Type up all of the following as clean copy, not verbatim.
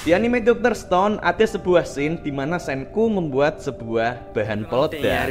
Di anime Dr. Stone ada sebuah scene di mana Senku membuat sebuah bahan peledak.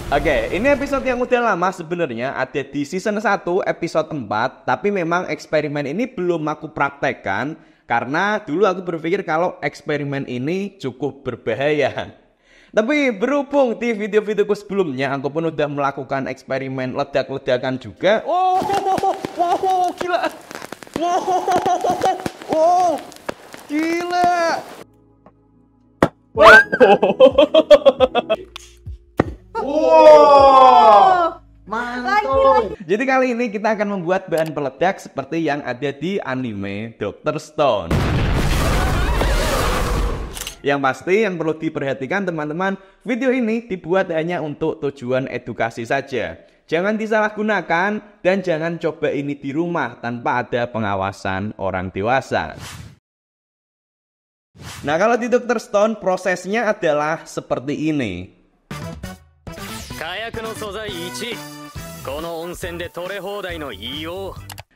Oke, ini episode yang udah lama sebenarnya, ada di season 1 episode 4, tapi memang eksperimen ini belum aku praktekkan karena dulu aku berpikir kalau eksperimen ini cukup berbahaya. Tapi berhubung di video-videoku sebelumnya aku pun udah melakukan eksperimen ledak-ledakan juga. Wow, gila. Wow, gila. Wow, mantap. Jadi kali ini kita akan membuat bahan peledak seperti yang ada di anime Dr. Stone. Yang pasti yang perlu diperhatikan teman-teman, video ini dibuat hanya untuk tujuan edukasi saja. Jangan disalahgunakan dan jangan coba ini di rumah tanpa ada pengawasan orang dewasa. Nah, kalau di Dr. Stone prosesnya adalah seperti ini.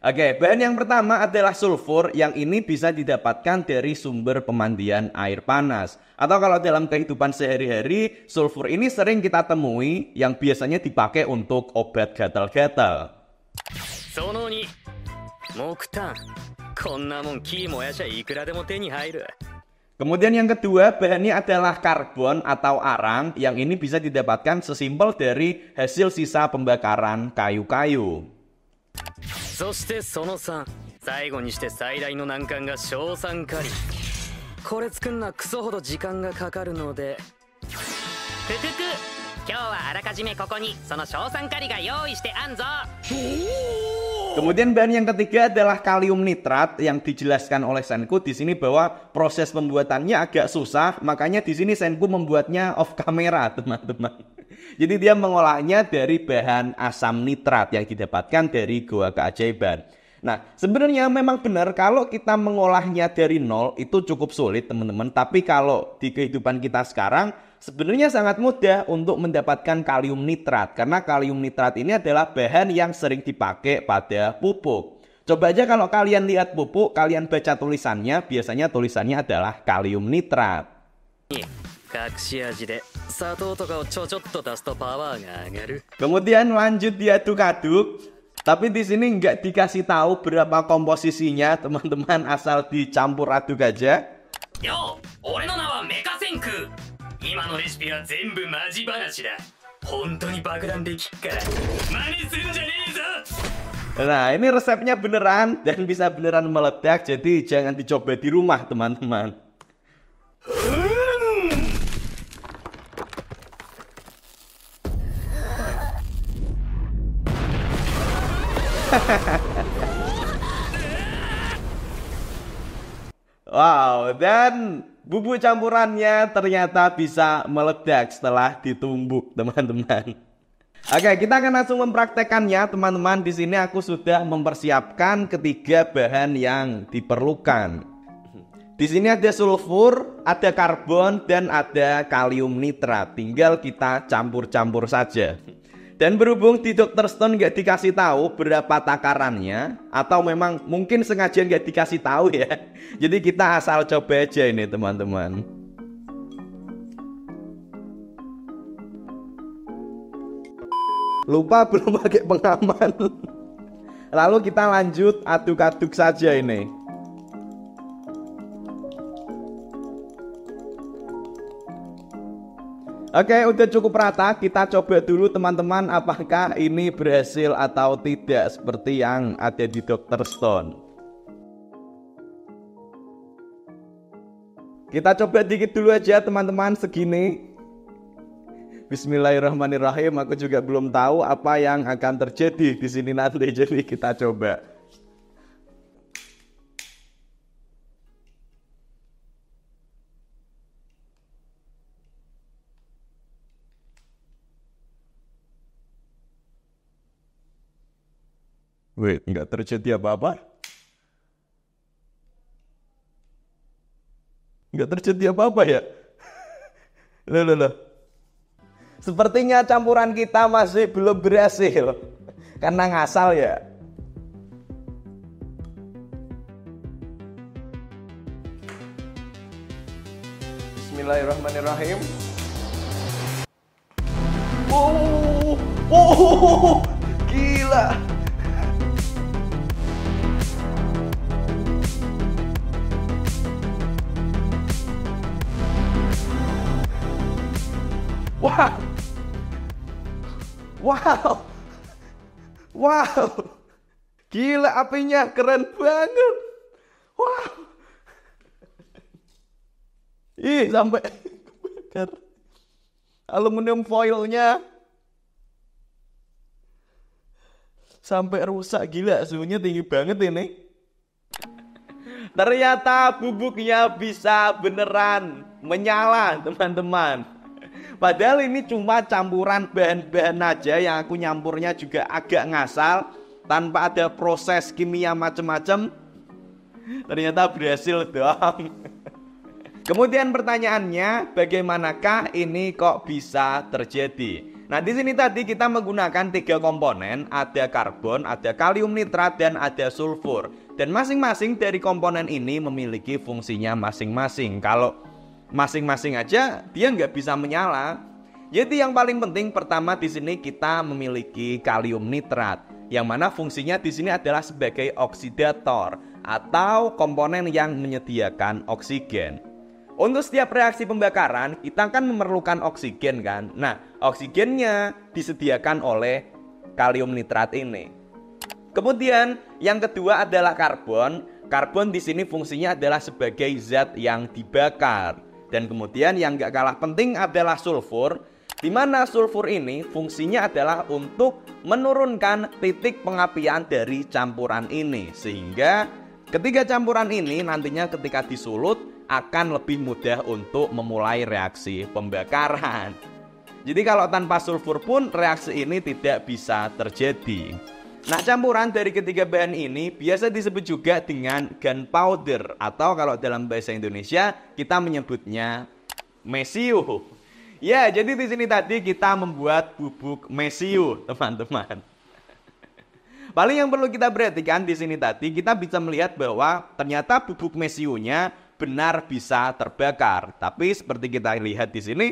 Oke, bahan yang pertama adalah sulfur yang ini bisa didapatkan dari sumber pemandian air panas. Atau kalau dalam kehidupan sehari-hari, sulfur ini sering kita temui yang biasanya dipakai untuk obat gatal-gatal. Kemudian yang kedua, bahannya adalah karbon atau arang yang ini bisa didapatkan sesimpel dari hasil sisa pembakaran kayu-kayu. Kemudian bahan yang ketiga adalah kalium nitrat yang dijelaskan oleh Senku di sini bahwa proses pembuatannya agak susah, makanya di sini Senku membuatnya off camera, teman-teman. Jadi dia mengolahnya dari bahan asam nitrat yang didapatkan dari Goa Keajaiban. Nah, sebenarnya memang benar kalau kita mengolahnya dari nol itu cukup sulit, teman-teman. Tapi kalau di kehidupan kita sekarang sebenarnya sangat mudah untuk mendapatkan kalium nitrat. Karena kalium nitrat ini adalah bahan yang sering dipakai pada pupuk. Coba aja kalau kalian lihat pupuk, kalian baca tulisannya, biasanya tulisannya adalah kalium nitrat. Kemudian lanjut diaduk-aduk. Tapi di sini nggak dikasih tahu berapa komposisinya, teman-teman, asal dicampur aduk aja. Nah, ini resepnya beneran dan bisa beneran meledak, jadi jangan dicoba di rumah, teman-teman. Wow, dan bumbu campurannya ternyata bisa meledak setelah ditumbuk, teman-teman. Oke, kita akan langsung mempraktekannya, teman-teman. Di sini aku sudah mempersiapkan ketiga bahan yang diperlukan. Di sini ada sulfur, ada karbon, dan ada kalium nitrat. Tinggal kita campur-campur saja. Dan berhubung di Dr. Stone nggak dikasih tahu berapa takarannya, atau memang mungkin sengaja nggak dikasih tahu ya. Jadi kita asal coba aja ini, teman-teman. Lupa belum pakai pengaman. Lalu kita lanjut aduk-aduk saja ini. Oke, udah cukup rata. Kita coba dulu, teman-teman, apakah ini berhasil atau tidak seperti yang ada di Dr. Stone. Kita coba dikit dulu aja, teman-teman, segini. Bismillahirrahmanirrahim. Aku juga belum tahu apa yang akan terjadi di sini nanti. Jadi kita coba. Wait, nggak terjadi apa-apa. Nggak terjadi apa-apa ya? Loh. Sepertinya campuran kita masih belum berhasil. Karena ngasal ya. Bismillahirrahmanirrahim. Gila. Wow. Gila, apinya keren banget. Wow. Sampai kebakar. Aluminium foilnya sampai rusak. Gila, suhunya tinggi banget ini. Ternyata bubuknya bisa beneran menyala, teman-teman. Padahal ini cuma campuran bahan-bahan aja yang aku nyampurnya juga agak ngasal, tanpa ada proses kimia macam-macam. Ternyata berhasil dong. Kemudian pertanyaannya, bagaimanakah ini kok bisa terjadi? Nah, di sini tadi kita menggunakan 3 komponen, ada karbon, ada kalium nitrat, dan ada sulfur. Dan masing-masing dari komponen ini memiliki fungsinya masing-masing. Kalau masing-masing aja dia nggak bisa menyala. Jadi yang paling penting pertama di sini kita memiliki kalium nitrat, yang mana fungsinya di sini adalah sebagai oksidator atau komponen yang menyediakan oksigen. Untuk setiap reaksi pembakaran kita kan memerlukan oksigen kan. Nah, oksigennya disediakan oleh kalium nitrat ini. Kemudian yang kedua adalah karbon. Karbon di sini fungsinya adalah sebagai zat yang dibakar. Dan kemudian yang gak kalah penting adalah sulfur, di mana sulfur ini fungsinya adalah untuk menurunkan titik pengapian dari campuran ini. Sehingga ketiga campuran ini nantinya ketika disulut akan lebih mudah untuk memulai reaksi pembakaran. Jadi kalau tanpa sulfur pun reaksi ini tidak bisa terjadi. Nah, campuran dari ketiga bahan ini biasa disebut juga dengan gunpowder, atau kalau dalam bahasa Indonesia kita menyebutnya mesiu. Ya, jadi di sini tadi kita membuat bubuk mesiu, teman-teman. Paling yang perlu kita perhatikan di sini tadi, kita bisa melihat bahwa ternyata bubuk mesiunya benar bisa terbakar. Tapi seperti kita lihat di sini,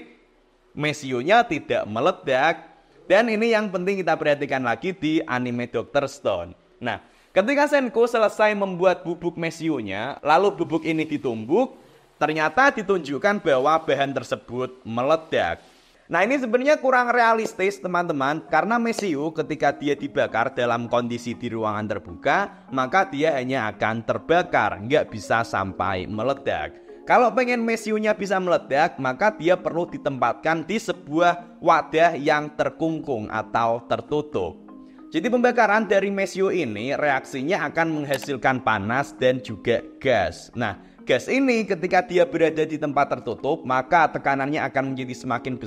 mesiunya tidak meledak. Dan ini yang penting kita perhatikan lagi di anime Dr. Stone. Nah, ketika Senku selesai membuat bubuk mesiunya, lalu bubuk ini ditumbuk, ternyata ditunjukkan bahwa bahan tersebut meledak. Nah, ini sebenarnya kurang realistis, teman-teman, karena mesiu ketika dia dibakar dalam kondisi di ruangan terbuka, maka dia hanya akan terbakar, nggak bisa sampai meledak. Kalau pengen mesiunya bisa meledak, maka dia perlu ditempatkan di sebuah wadah yang terkungkung atau tertutup. Jadi pembakaran dari mesiu ini reaksinya akan menghasilkan panas dan juga gas. Nah, gas ini ketika dia berada di tempat tertutup, maka tekanannya akan menjadi semakin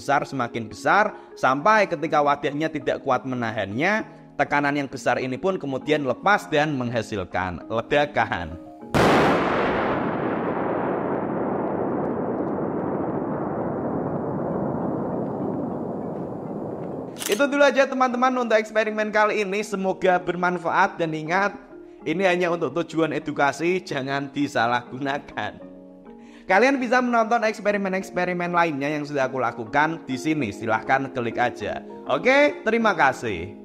besar, sampai ketika wadahnya tidak kuat menahannya, tekanan yang besar ini pun kemudian lepas dan menghasilkan ledakan. Itu dulu aja teman-teman untuk eksperimen kali ini. Semoga bermanfaat, dan ingat, ini hanya untuk tujuan edukasi, jangan disalahgunakan. Kalian bisa menonton eksperimen-eksperimen lainnya yang sudah aku lakukan di sini. Silahkan klik aja. Oke, terima kasih.